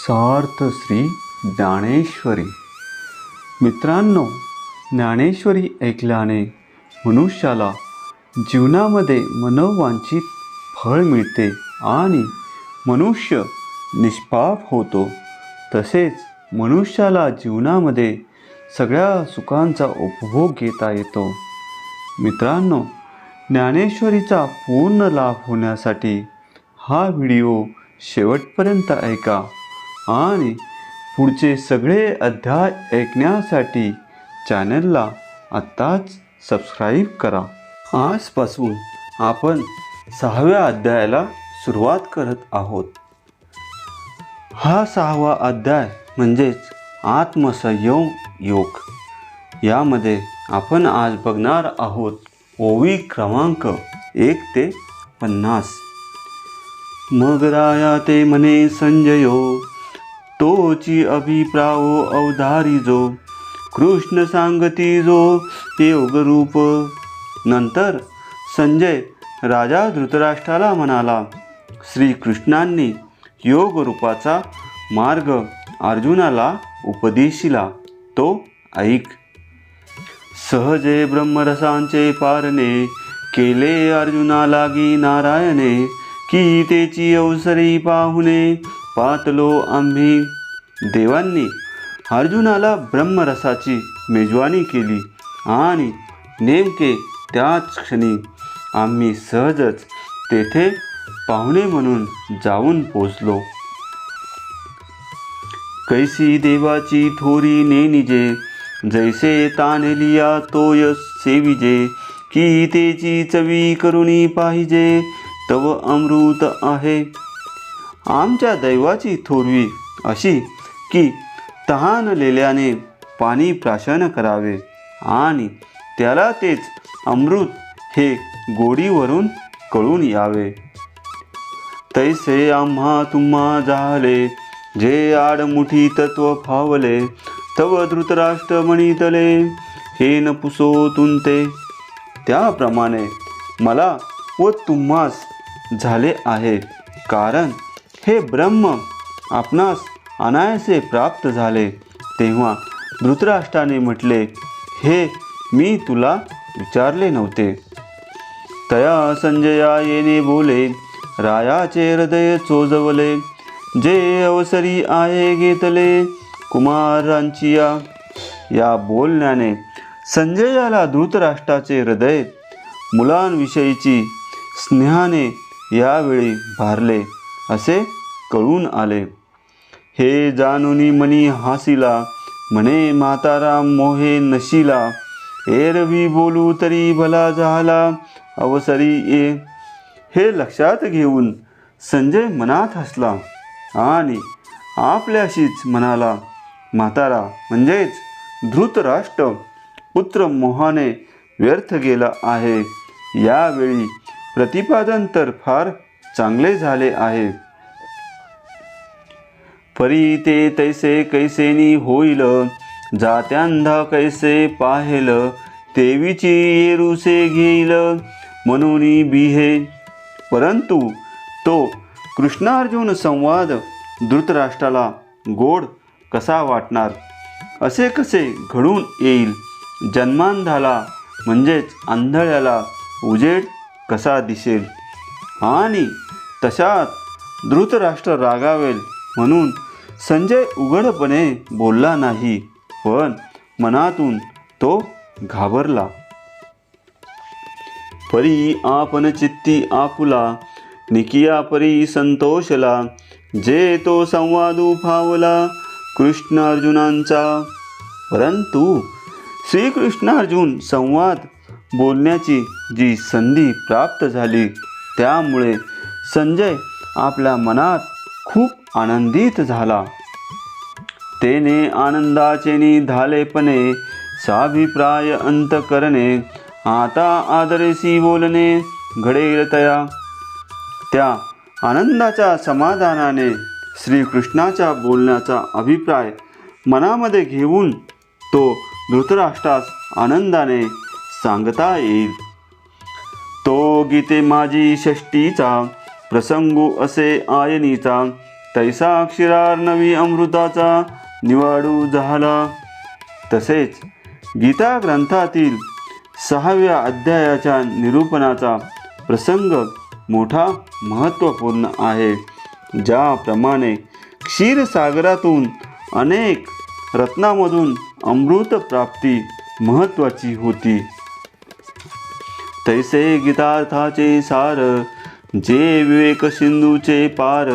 सार्थ श्री ज्ञानेश्वरी. मित्रांनो, ज्ञानेश्वरी ऐकल्याने मनुष्याला जीवनामध्ये मनोवांछित फळ मिळते आणि मनुष्य निष्पाप होतो. तसेच मनुष्याला जीवनामध्ये सगळ्या सुखांचा उपभोग घेता येतो. मित्रांनो, ज्ञानेश्वरीचा पूर्ण लाभ होण्यासाठी हा व्हिडिओ शेवटपर्यंत ऐका आणि पुढचे सगळे अध्याय ऐकण्यासाठी चॅनलला आत्ताच सबस्क्राईब करा. आजपासून आपण 6व्या अध्यायाला सुरुवात करत आहोत. हा 6वा अध्याय म्हणजेच आत्मसंयम योग. यामध्ये आपण आज बघणार आहोत ओवी क्रमांक 1 ते 50. मग राया ते म्हणे संजयो, तोची अभिप्रावो अवधारिजो, कृष्ण सांगती जो योग रूप. नंतर संजय राजा धृतराष्ट्राला म्हणाला, श्रीकृष्णांनी योग रूपाचा मार्ग अर्जुनाला उपदेशिला तो ऐक. सहजे ब्रह्मरसांचे पारणे, केले अर्जुना लागी नारायणे, की तेची अवसरी पाहुणे पातलो आम्ही. देवांनी अर्जुनाला ब्रह्मरसाची मेजवानी केली आणि नेमके त्याच क्षणी आम्ही सहजच तेथे पाहुणे म्हणून जाऊन पोचलो. कैसी देवाची थोरी नेनिजे, जैसे तानेलिया तोय सेविजे, की तेची चवी करुणी पाहिजे, तव अमृत आहे. आमच्या दैवाची थोरवी अशी की तहानलेल्याने पाणी प्राशन करावे आणि त्याला तेच अमृत हे गोडीवरून कळून यावे. तैसे आम्हा तुम्हा झाले, जे आडमुठी तत्व फावले, तव धृतराष्ट्र म्हणितले, हे न पुसो तुंते. त्याप्रमाणे मला व तुम्हास झाले आहे, कारण हे ब्रह्म आपणास अनायासे प्राप्त झाले. तेव्हा धृतराष्ट्राने म्हटले, हे मी तुला विचारले नव्हते. तया संजया येणे बोले, रायाचे हृदय चोजवले, जे अवसरी आहे घेतले कुमारांचिया. या बोलण्याने संजयाला धृतराष्ट्राचे हृदय मुलांविषयीची स्नेहाने यावेळी भारले असे कळून आले. हे जानुनी मनी हासिला, म्हणे म्हातारा मोहे नशिला, एरवी बोलू तरी भला झाला अवसरी ये. हे लक्षात घेऊन संजय मनात हसला आणि आपल्याशीच म्हणाला, म्हातारा म्हणजेच धृतराष्ट्र पुत्र मोहाने व्यर्थ गेला आहे. यावेळी प्रतिपादन तर फार चांगले झाले आहे. परी ते तैसे कैसेनी होईल, जात्यांधा कैसे पाहेल, तेवीची येरुसे घेईल म्हणून बिहे. परंतु तो कृष्णार्जुन संवाद धृतराष्ट्राला गोड कसा वाटणार, असे कसे घडून येईल. जन्मांधाला म्हणजेच आंधळ्याला उजेड कसा दिसेल आणि तशात धृतराष्ट्र रागावेल म्हणून संजय उघडपणे बोलला नाही, पण मनातून तो घाबरला. परी आपण चित्ती आपुला, निकिया परी संतोषला, जे तो संवादू फावला कृष्ण अर्जुनांचा. परंतु श्रीकृष्णार्जुन संवाद बोलण्याची जी संधी प्राप्त झाली, त्यामुळे संजय आपल्या मनात खूप आनंदित झाला. तेने आनंदाचेनी धालेपणे, साभिप्राय अंतकरणे, आता आदरेसी बोलणे घडेल तया. त्या आनंदाच्या समाधानाने श्रीकृष्णाच्या बोलण्याचा अभिप्राय मनामध्ये घेऊन तो धृतराष्ट्रास आनंदाने सांगता येईल. तो गीते माझी षष्टीचा, प्रसंगू असे आयनीचा, तैसा क्षीरार्णवी अमृताचा निवाडू झाला. तसेच गीता ग्रंथातील 6व्या अध्यायाच्या निरूपणाचा प्रसंग मोठा महत्त्वपूर्ण आहे. ज्याप्रमाणे क्षीरसागरातून अनेक रत्नामधून अमृत प्राप्ती महत्त्वाची होती, तैसे गीतार्थाचे सार जे विवेक सिंधूचे पार.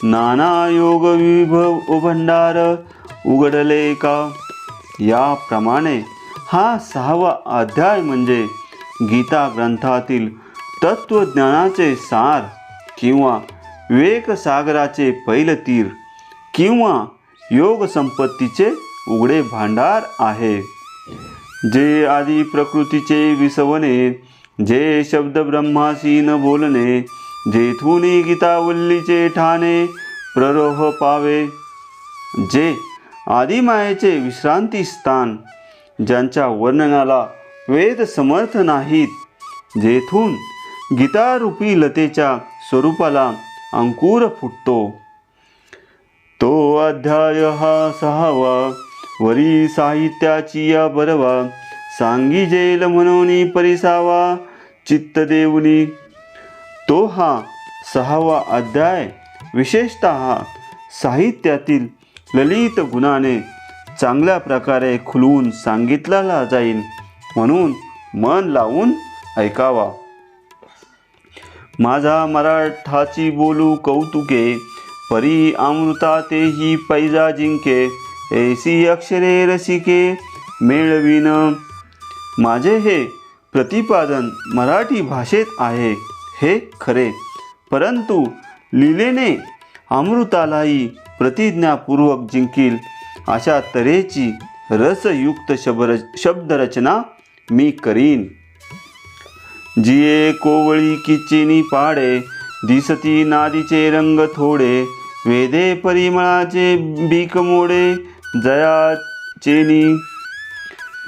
नाना योग विभव भंडार उघडले का. याप्रमाणे हा 6वा अध्याय म्हणजे गीता ग्रंथातील तत्वज्ञानाचे सार किंवा विवेक सागराचे पैलतीर किंवा योग संपत्तीचे उघडे भांडार आहे. जे आदी प्रकृतीचे विसवणे, जे शब्द ब्रह्मासी न बोलणे, जेथून गीतावल्लीचे ठाणे प्ररोह पावे. जे आदिमायेचे विश्रांती स्थान, ज्यांच्या वर्णनाला वेद समर्थ नाहीत, जेथून गीतारूपी लतेच्या स्वरूपाला अंकुर फुटतो. तो अध्याय हा 6वा वरी साहित्याची या बरवा. सांगी जेल म्हणून परिसावा चित्त देऊनी. तो हा 6वा अध्याय विशेषतः साहित्यातील ललित गुणाने चांगल्या प्रकारे खुलवून सांगितला जाईल, म्हणून मन लावून ऐकावा. माझा मराठाची बोलू कौतुके, परी अमृता तेही पैजा जिंके. ऐसी अक्षरे रसिके मेळविन. माझे हे प्रतिपादन मराठी भाषेत आहे हे खरे, परंतु लीलेने अमृतालाही प्रतिज्ञापूर्वक जिंकील अशा तऱ्हेची रसयुक्त शब्दरचना मी करीन. जिये कोवळी किचिनी पाडे, दिसती नादीचे रंग थोडे. वेदे परिमळाचे बीक मोडे, जयाचेनी.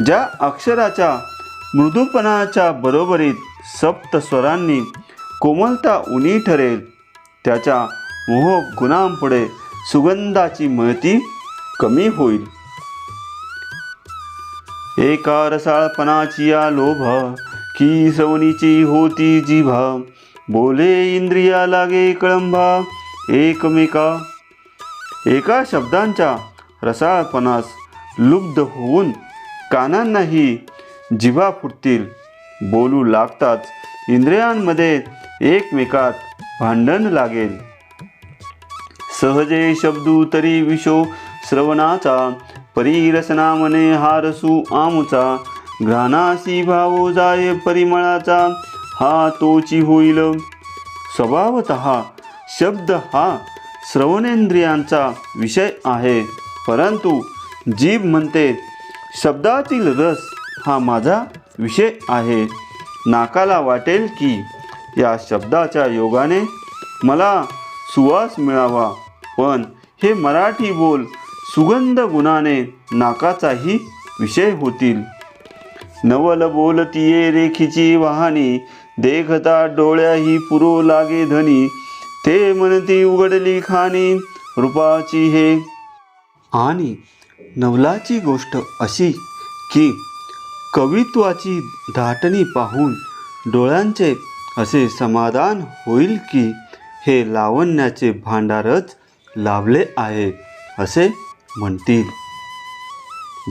ज्या अक्षराच्या मृदूपणाच्या बरोबरीत सप्त स्वरांनी कोमलता उनी ठरेल, त्याच्या मोहक गुणांपुढे सुगंधाची मळती कमी होईल. एका रसाळपणाची या लोभ, की सवनीची होती जिभा. बोले इंद्रिया लागे कळंबा एकमेका. एका शब्दांच्या रसाळपणास लुब्ध होऊन कानांनाही जिभा फुटतील. बोलू लागताच इंद्रियांमध्ये एकमेकात भांडण लागेल. सहजे शब्दू तरी विशो श्रवणाचा, परिरसना मने हारसू आमुचा. घ्राणासी भावो जाय परिमळाचा, हा तोची होईल. स्वभावतः शब्द हा श्रवणेंद्रियांचा विषय आहे, परंतु जीभ म्हणते शब्दातील रस हा माझा विषय आहे. नाकाला वाटेल की या शब्दाच्या योगाने मला सुवास मिळावा, पण हे मराठी बोल सुगंध गुणाने नाकाचाही विषय होतील. नवल बोलतीये रेखीची वाहनी, देखता डोळ्याही पुरो लागे धनी. ते म्हणती उघडली खाणी रूपाची हे. आणि नवलाची गोष्ट अशी की कवित्वाची दाटणी पाहून डोळ्यांचे असे समाधान होईल की हे लावण्याचे भांडारच लाभले आहे असे म्हणतील.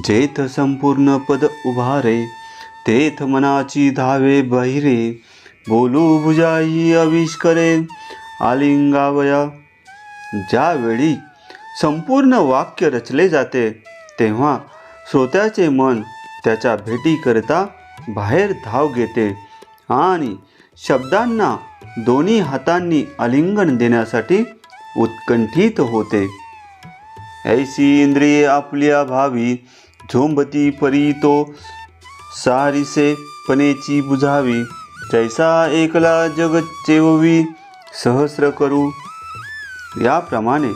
जेथ संपूर्ण पद उभारे, तेथ मनाची धावे बहिरे. बोलू भुजाई आविष्करे आलिंगावया. ज्यावेळी संपूर्ण वाक्य रचले जाते, तेव्हा श्रोत्याचे मन त्याच्या भेटीकरिता बाहेर धाव घेते आणि शब्दांना दोन्ही हातांनी आलिंगन देण्यासाठी उत्कंठित होते. ऐसी इंद्रिये आपल्या भावी, झोंबती परी तो सारिसे पणेची बुझावी. जैसा एकला जग चेववी, सहस्र करू. याप्रमाणे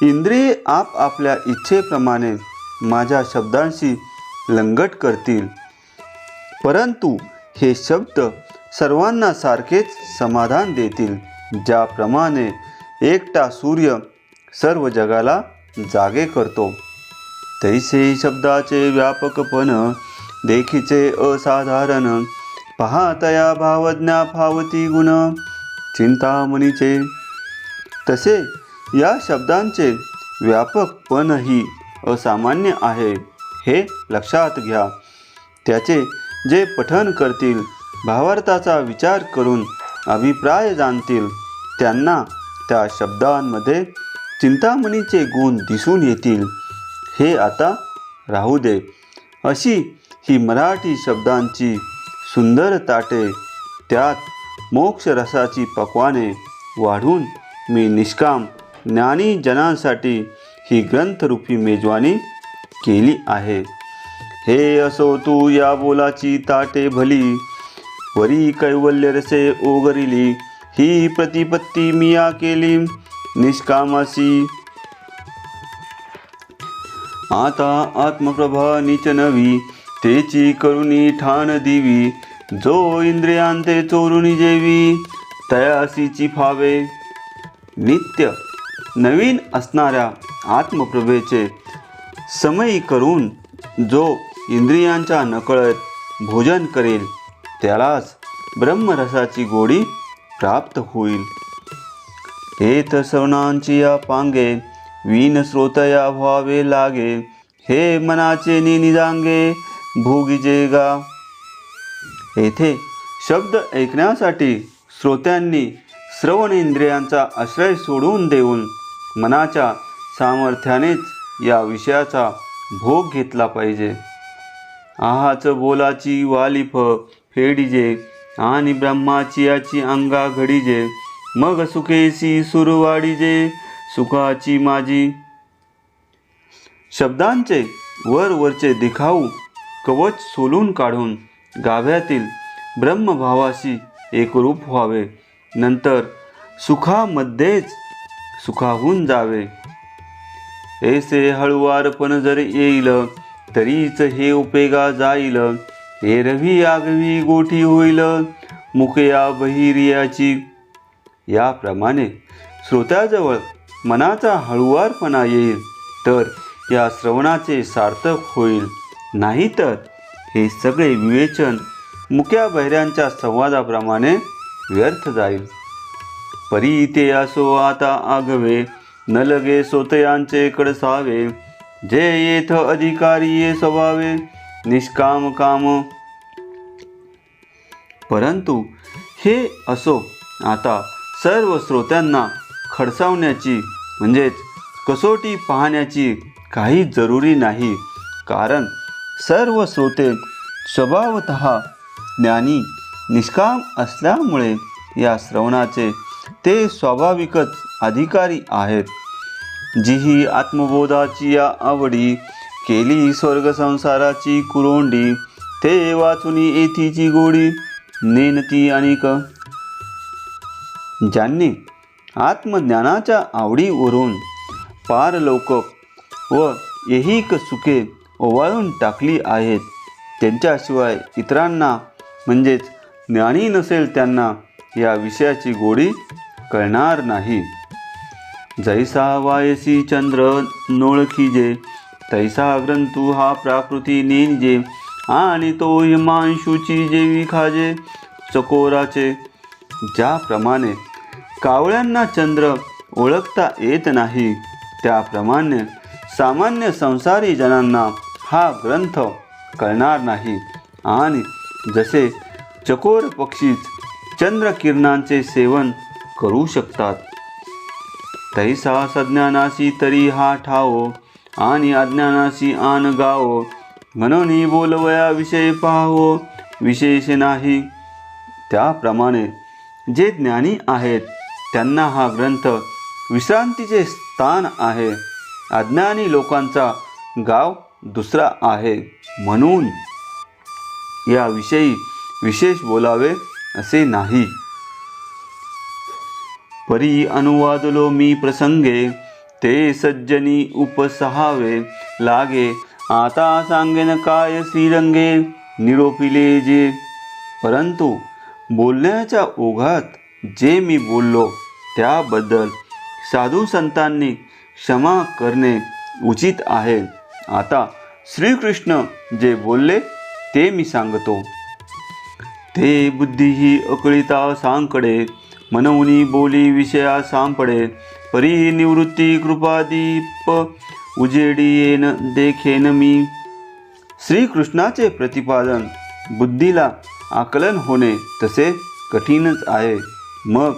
इंद्रिये आपल्या इच्छेप्रमाणे माझ्या शब्दांशी लंगट करतील, परंतु हे शब्द सर्वांना सारखेच समाधान देतील. ज्याप्रमाणे एकटा सूर्य सर्व जगाला जागे करतो. तैसे शब्दाचे व्यापकपण देखीचे असाधारण, पाहतया भावज्ञा फावती गुण चिंतामणीचे. तसे या शब्दांचे व्यापकपणही असामान्य आहे हे लक्षात घ्या. त्याचे जे पठन करतील, भावार्थाचा विचार करून अभिप्राय जाणतील, त्यांना त्या शब्दांमध्ये चिंतामणीचे गुण दिसून येतील. हे आता राहू दे. अशी ही मराठी शब्दांची सुंदर ताटे, त्यात मोक्षरसाची पक्वाने वाढून मी निष्काम ज्ञानी जनांसाठी ही ग्रंथरूपी मेजवानी केली आहे. हे असो तू या बोलाची ताटे भली, वरी कैवल्य रसे ओगरिली, ही प्रतिपत्ती मिया केली निष्कामासी. आता आत्मप्रभा निच नवी, तेची करुणी ठाण दिवी, जो इंद्रियांते चोरुनी जेवी, तयासीची फावे. नित्य नवीन असणाऱ्या आत्मप्रभेचे समयी करून जो इंद्रियांच्या नकळत भोजन करेल, त्यालाच ब्रह्मरसाची गोडी प्राप्त होईल. हेत श्रवणांची या पांगे, वीन श्रोतया व्हावे लागे, हे मनाचे निजांगे भोगिजे गा. येथे शब्द ऐकण्यासाठी श्रोत्यांनी श्रवण इंद्रियांचा आश्रय सोडून देऊन मनाच्या सामर्थ्यानेच या विषयाचा भोग घेतला पाहिजे. आहाच बोलाची वालिफ फेडिजे, आणि ब्रह्माची याची अंगा घडीजे, मग सुखेसी सुरवाडीजे सुखाची माझी. शब्दांचे वरवरचे दिखाऊ कवच सोलून काढून गाभ्यातील ब्रह्मभावाशी एकरूप व्हावे. नंतर सुखामध्येच सुखाहून जावे. ऐसे हळुवारपण जर येईल, तरीच हे उपेगा जाईल. एरवी आगवी गोठी होईल, मुकया बहिरियाची. याप्रमाणे श्रोत्याजवळ मनाचा हळुवारपणा येईल तर या श्रवणाचे सार्थक होईल. नाहीतर हे सगळे विवेचन मुक्या बहिऱ्यांच्या संवादाप्रमाणे व्यर्थ जाईल. परी ते असो आता आगवे, न लगे सोतयांचे कडसावे, जे येथ अधिकारी ये स्वभावे निष्काम काम. परंतु हे असो आता सर्व श्रोत्यांना खडसावण्याची म्हणजेच कसोटी पाहण्याची काही जरुरी नाही. कारण सर्व श्रोते स्वभावतः ज्ञानी निष्काम असल्यामुळे या श्रवणाचे ते स्वाभाविकच अधिकारी आहेत. जीही आत्मबोधाची या आवडी, केली स्वर्ग संसाराची कुरोंडी, ते वाचुनी येथीची गोडी नेनती अनेक. ज्यांनी आत्मज्ञानाच्या आवडीवरून पारलौकिक व ऐहिक सुखे ओवाळून टाकली आहेत, त्यांच्याशिवाय इतरांना म्हणजेच ज्ञानी नसेल त्यांना या विषयाची गोडी कळणार नाही. जैसा वायसी चंद्र नोळखीजे, तैसा ग्रंथू हा प्राकृती नेनिजे, आणि तो हिमांशूची जेवी खाजे चकोराचे. ज्याप्रमाणे कावळ्यांना चंद्र ओळखता येत नाही, त्याप्रमाणे सामान्य संसारी जनांना हा ग्रंथ कळणार नाही. आणि जसे चकोर पक्षीच चंद्रकिरणांचे सेवन करू शकतात, तैसा सज्ञानासी तरी हा ठावो, आणि अज्ञानासी आन गावो, म्हणून बोलवया विषय पाहावो विशेष नाही. त्याप्रमाणे जे ज्ञानी आहेत त्यांना हा ग्रंथ विश्रांतीचे स्थान आहे. अज्ञानी लोकांचा गाव दुसरा आहे. म्हणून याविषयी विशेष बोलावे असे नाही. परी अनुवादलो मी प्रसंगे, ते सज्जनी उपसहावे लागे, आता सांगेन काय श्रीरंगे निरोपिले जे. परंतु बोलण्याच्या ओघात जे मी बोललो त्याबद्दल साधू संतांनी क्षमा करणे उचित आहे. आता श्रीकृष्ण जे बोलले ते मी सांगतो. ते बुद्धी अकळिता सांकडे, मनवनी बोली विषया सांपडे. परी निवृत्ती कृपादीप, उजेडी येन देखेन मी. श्रीकृष्णाचे प्रतिपादन बुद्धीला आकलन होणे तसे कठीणच आहे. मग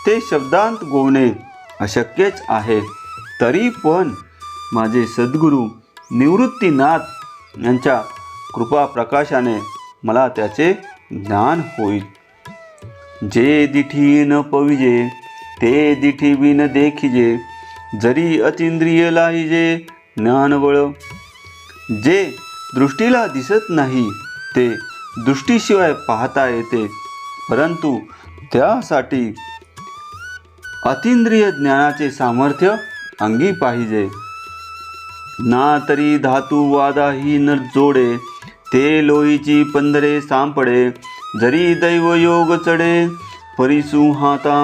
ते शब्दांत गोवणे अशक्यच आहे. तरी पण माझे सद्गुरू निवृत्तीनाथ यांच्या कृपा प्रकाशाने मला त्याचे ज्ञान होईल. जे दिठी न पविजे ते दिठी बिन देखिजे, जरी अतिंद्रिय लाहिजे ज्ञानबळ. जे दृष्टीला दिसत नाही ते दृष्टीशिवाय पाहता येते, परंतु त्यासाठी अतिंद्रिय ज्ञानाचे सामर्थ्य अंगी पाहिजे. ना तरी धातू वादाही न जोडे, ते लोहीची पंधरे सांपडे. जरी दैव योग चढे परिसू हाता.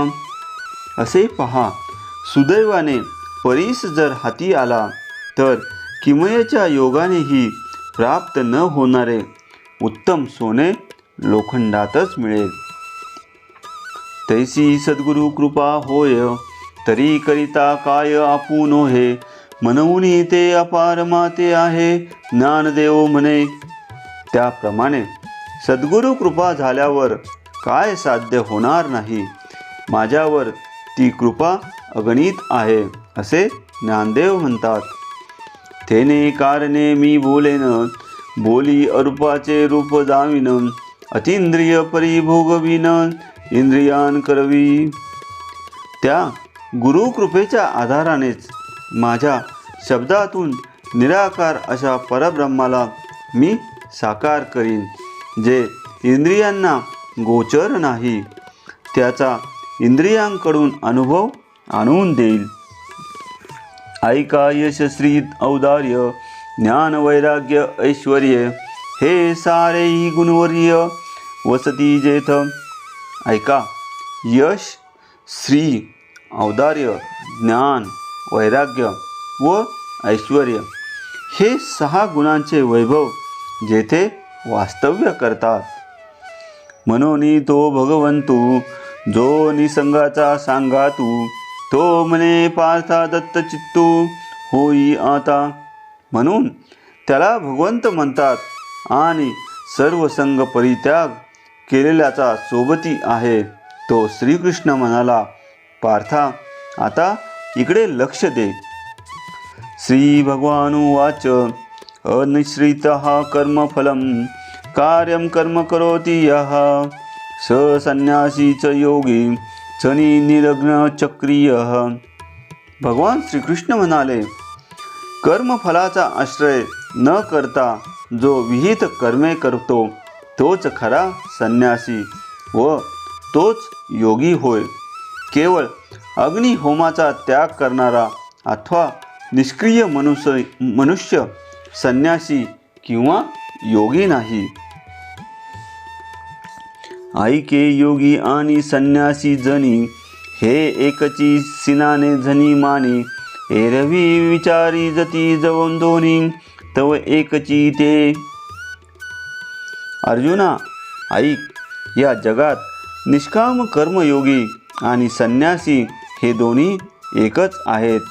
असे पहा, सुदैवाने परीस जर हाती आला तर किमयेच्या योगानेही प्राप्त न होणारे उत्तम सोने लोखंडातच मिळेल. तैसी सद्गुरु कृपा होय, तरी करिता काय आपुनो हे. मनवुनी ते अपार माते आहे, ज्ञानदेव म्हणे. त्याप्रमाणे सद्गुरु कृपा झाल्यावर काय साध्य होणार नाही. माझ्यावर ती कृपा अगणित आहे असे ज्ञानदेव म्हणतात. तेने कारणे मी बोलेन, बोली अरूपाचे रूप दाविन. अतिंद्रिय परिभोगविन, इंद्रियान करवी. त्या गुरुकृपेच्या आधारानेच माझ्या शब्दातून निराकार अशा परब्रह्माला मी साकार करीन, जे इंद्रियांना गोचर नाही. त्याचा इंद्रियांकडून अनुभव आणून देईल. ऐका यश श्री औदार्य, ज्ञान वैराग्य ऐश्वर्य, हे सारेही गुणवर्य वसती जेथ. ऐका, यश, श्री, औदार्य, ज्ञान, वैराग्य व ऐश्वर्य हे 6 गुणांचे वैभव जेथे वास्तव्य करतात. मनोनी तो भगवंतू, जो निसंगाचा सांगा तू. तो म्हणे पार्था दत्त चित्तू, होई आता. म्हणून त्याला भगवंत म्हणतात आणि सर्व संग परित्याग केलेल्याचा सोबती आहे. तो श्रीकृष्ण म्हणाला, पार्था आता इकडे लक्ष दे. श्री भगवानुवाच, अनिश्रितः कर्मफलं, कार्यं कर्म करोति यः, स संन्यासी च योगी च निरग्न चक्रियः. भगवान श्रीकृष्ण म्हणाले, कर्मफलाचा आश्रय न करता जो विहित कर्मे करतो तोच खरा संन्यासी व तोच योगी होय. केवळ अग्निहोमाचा त्याग करणारा अथवा निष्क्रिय मनुष्य संन्यासी किंवा योगी नाही. ऐके योगी आणि संन्यासी जनी, हे एकची सिनाने झनी मानी. एरवी विचारी जती जवून दोन्ही, तव एकची ते. अर्जुना, ऐक, या जगात निष्काम कर्मयोगी आणि संन्यासी हे दोन्ही एकच आहेत.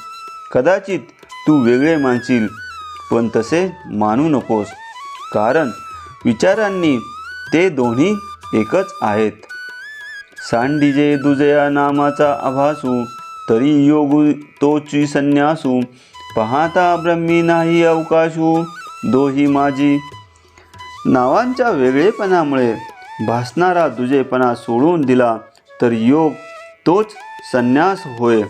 कदाचित तू वेगळे मानशील, पण तसे मानू नकोस, कारण विचारांनी ते दोन्ही एकच आहेत. सांडिजे दुजया नामाचा आभासू, तरी योगू तोची संन्यासू. पाहता ब्रह्मी नाही अवकाशू, दोही माझी. नावांच्या वेगळेपणामुळे भासणारा दुजेपणा सोडून दिला तर योग तोच संन्यास होय.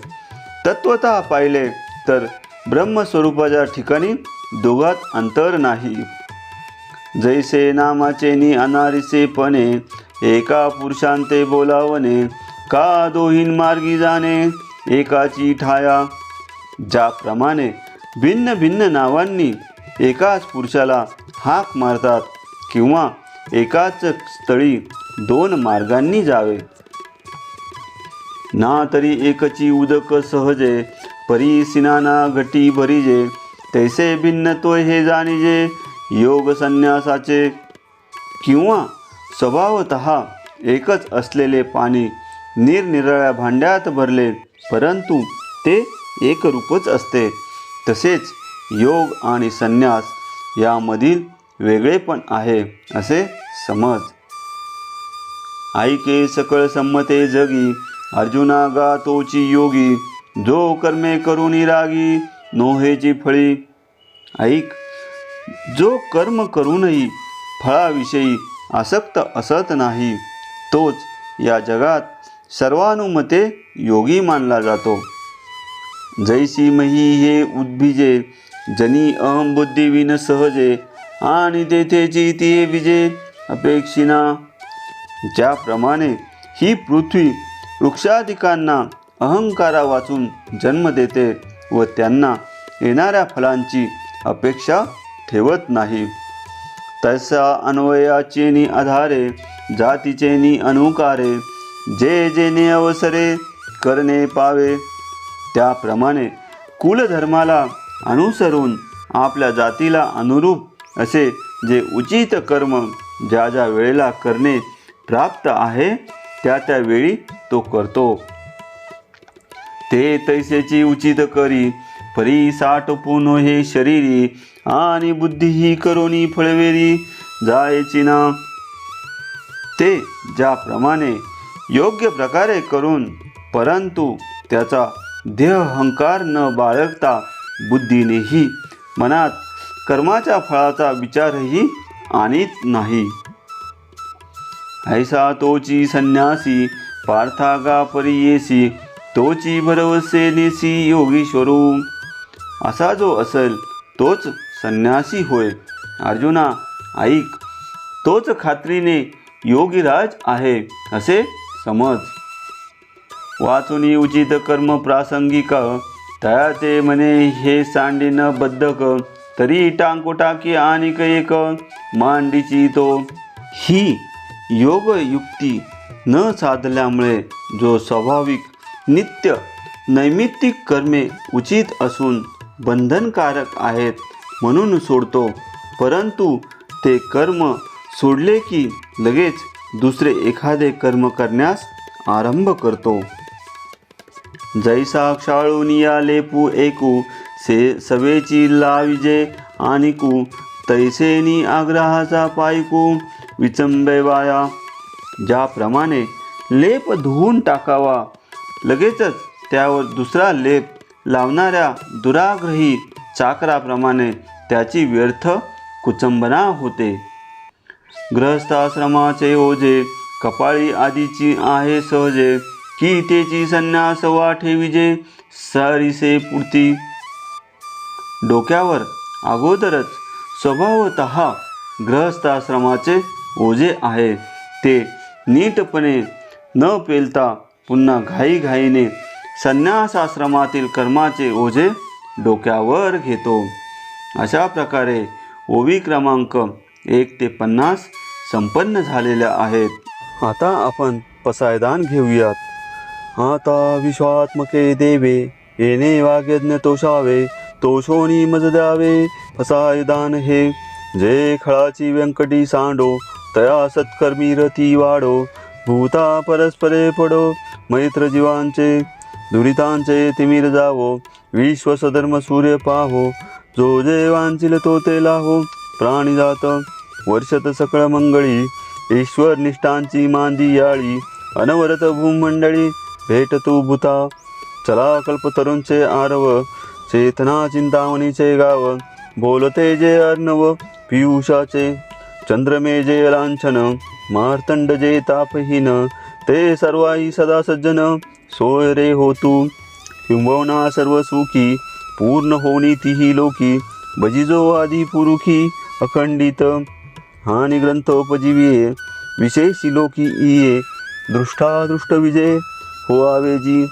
तत्वतः पाहिले तर ब्रह्मस्वरूपाच्या ठिकाणी दोघात अंतर नाही. जैसे नामाचे नि अनारिसेपणे, एका पुरुषांते बोलावणे. का दोहीन मार्गी जाणे, एकाची ठाया. ज्याप्रमाणे भिन्न भिन्न नावांनी एकाच पुरुषाला हाक मारतात किंवा एकाच स्थळी 2 मार्गांनी जावे. ना तरी एकची उदक सहजे, परी सिनाना घटी भरिजे, तैसे भिन्न तो हे जाणिजे योग संन्यासाचे. किंवा स्वभावतः एकच असलेले पाणी निरनिराळ्या भांड्यात भरले, परंतु ते एकरूपच असते. तसेच योग आणि संन्यास यामधील वेगळेपण आहे असे समज. ऐके सकळ संमते जगी, अर्जुना गा तोची योगी, जो कर्मे करुनी रागी, नोहेची फळी. ऐक, जो कर्म करूनही फळाविषयी आसक्त असत नाही, तोच या जगात सर्वानुमते योगी मानला जातो. जैसी मही हे उद्भिजे, जनी अहम बुद्धिविन सहजे, आणि तेथेची ती विजे अपेक्षिना. ज्याप्रमाणे ही पृथ्वी वृक्षादिकांना अहंकारा वाचून जन्म देते व त्यांना येणाऱ्या फलांची अपेक्षा ठेवत नाही, तसा अन्वयाचेनी आधारे जातीचेनी अनुकारे, जे जेने अवसरे करणे पावे. त्याप्रमाणे कुलधर्माला अनुसरून आपल्या जातीला अनुरूप असे जे उचित कर्म ज्या ज्या वेळेला करणे प्राप्त आहे त्या त्या वेळी तो करतो. ते तैसेची उचित करी, परी साठपून हे शरीरी, आणि बुद्धीही करोनी फळवेरी जायची ना. ते ज्याप्रमाणे योग्य प्रकारे करून, परंतु त्याचा देहअहंकार न बाळगता बुद्धीनेही मनात कर्माच्या फळाचा विचारही आणीत नाही. ऐसा तोची संन्यासी, पार्थागा परियेसी, तोची भरवसे नेसी योगीश्वरू. असा जो असेल तोच संन्यासी होय. अर्जुना ऐक, तोच खात्रीने योगीराज आहे असे समज. वाचुनी उचित कर्म प्रासंगिक, तया ते म्हणे हे सांडिन बद्धक, तरी टांकोटाकी आणिक एक मांडीची तो. ही योगयुक्ती न साधल्यामुळे जो स्वाभाविक नित्य नैमित्तिक कर्मे उचित असून बंधनकारक आहेत म्हणून सोडतो, परंतु ते कर्म सोडले की लगेच दुसरे एखादे कर्म करण्यास आरंभ करतो. जैसा क्षाळूनिया लेपू एकू, से सवेची लाविजे आणिकू, तैसेनी आग्रहाचा पायकू विचंबवाया. ज्याप्रमाणे लेप धुवून टाकावा, लगेचच त्यावर दुसरा लेप लावणाऱ्या दुराग्रही चाकराप्रमाणे त्याची व्यर्थ कुचंबना होते. गृहस्थाश्रमाचे ओझे, कपाळी आदीची आहे सहजे, की तेची संन्यास वा ठेविजे सारीसे पुरती. डोक्यावर अगोदरच स्वभावतः गृहस्थाश्रमाचे ओझे आहे, ते नीटपणे न पेलता पुन्हा घाईघाईने संन्यासाश्रमातील कर्माचे ओझे डोक्यावर घेतो. अशा प्रकारे ओवी क्रमांक 1 ते 50 संपन्न झालेल्या आहेत. आता आपण पसायदान घेऊयात. आता विश्वात्मके देवे, येणे वाग्यज्ञ तोषावे, तोषोनी मज द्यावे पसायदान हे. जे खळाची व्यंकटी सांडो, तया सत्कर्मी रती वाढो, भूता परस्परे पडो मैत्र जीवांचे, दुरितांचे तिमिर जावो, विश्वसधर्म सूर्य पाहो, जो जे वांचिल तो ते लाहो, प्राणी जात वर्षत सकळ मंगळी, ईश्वर निष्ठांची मांदी याळी, अनवरत भूमंडळी भेट तू भूता. चला कल्पतरूंचे आरव, चेतना चिंतामणीचे गाव, बोलते जे अर्णव पियुषाचे, चंद्रमे जे लांछन, मार्तंड जे तापहीन, ते सर्वाई सदा सज्जन, सोय रे हो तू. किंबहुना सर्व सुखी, पूर्ण होनी तिही लोकी, बजिजो आदी पुरुखी अखंडित, हानी ग्रंथोपजीविये, विशेषी लोकी इये, दृष्टा विजय हो आवेजी.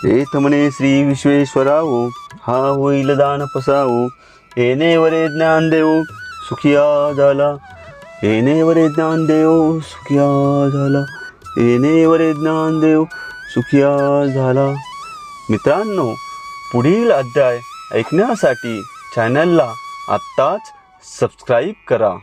एथ म्हणे श्री विश्वेश्वराओ, हा होईल दान पसाओ, येणे वरे ज्ञान देव सुखिया झाला, येणे वरे ज्ञान देव सुखिया झाला, येणे वरे ज्ञान देव सुखिया झाला. मित्रांनो, पुढील अध्याय ऐकण्यासाठी चॅनलला आत्ताच सबस्क्राईब करा.